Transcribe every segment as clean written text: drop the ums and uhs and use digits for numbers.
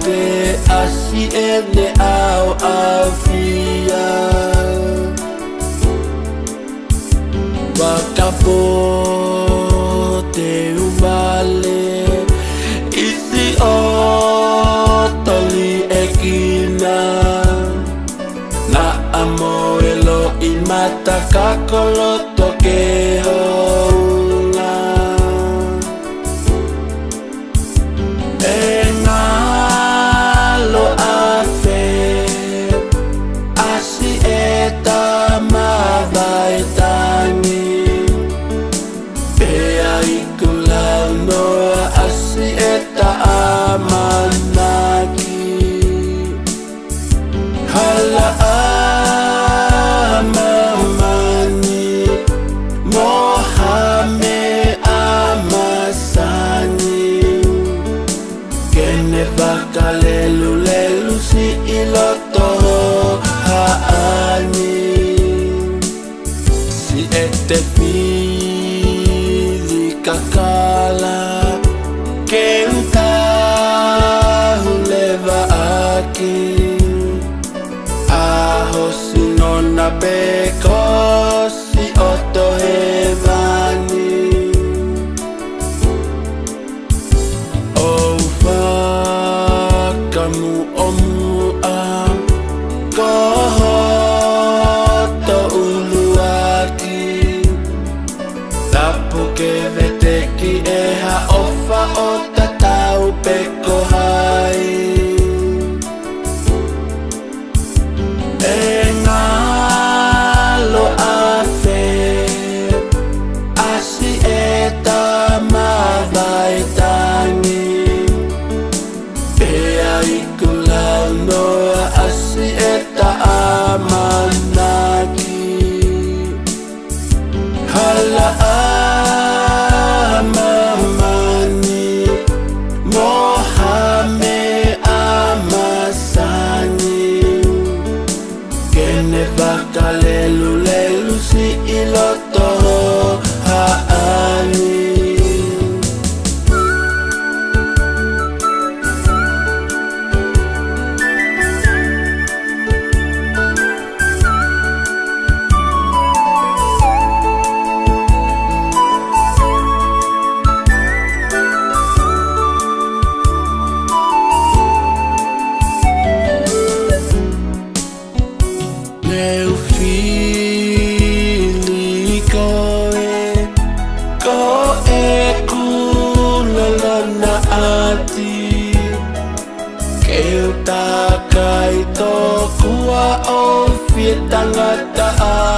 afe asi ene au afia Wakapote umale isi otoli ekina Na amoelo imata kakolo toke honga Engalo afe asi eta mabaitangi Pea ikulau noa asi eta amanaki Hala amamani Mohame amasani Kene bakalelu lelu si iloto haani Si ete pili kakala Kenta huleva aki Aho sinona beko si oto hevani Kamu omua kohoto uluaki Tapu ke veteki eha ofa ota tau peko hai Engalo afe asi eta mabaitangi Ikulau noa asi eta amanaki Hala amamani Mohame amasani Kene bakalelu lelu si iloto haani Takai tokua o fietangata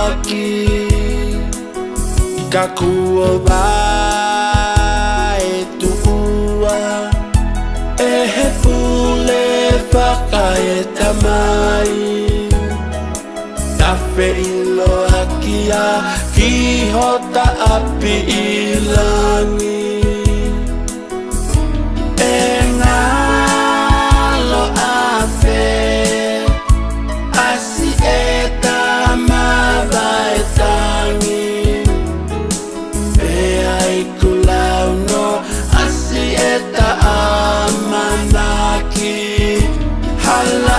aki Kakua vai tuua Ehe pule whakae tamai Tafe ilo akia ki hota api ilangi Asi eta mabaitangi Pea ikulau no asi eta amanaki Hala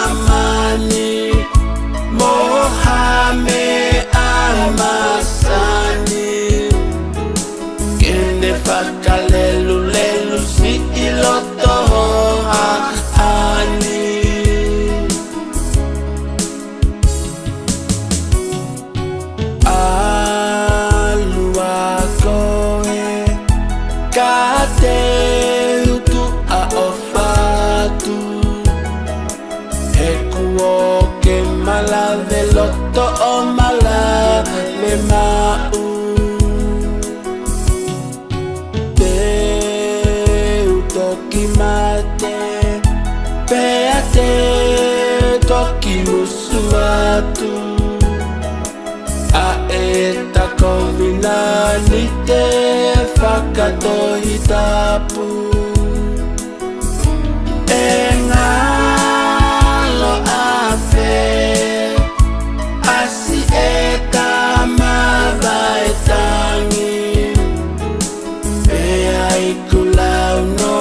amamani Mohame amasani Kene fakalelu lelu si iloto haani Alua koe kate utu a ofatu Hekuo ke mala veloto o mala me mau Toki mate, peate, toki musuatu Aeta kovina nite, whakato hitapu Engalo afe, asi eta mabaitangi Pea ikulau no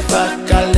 fakale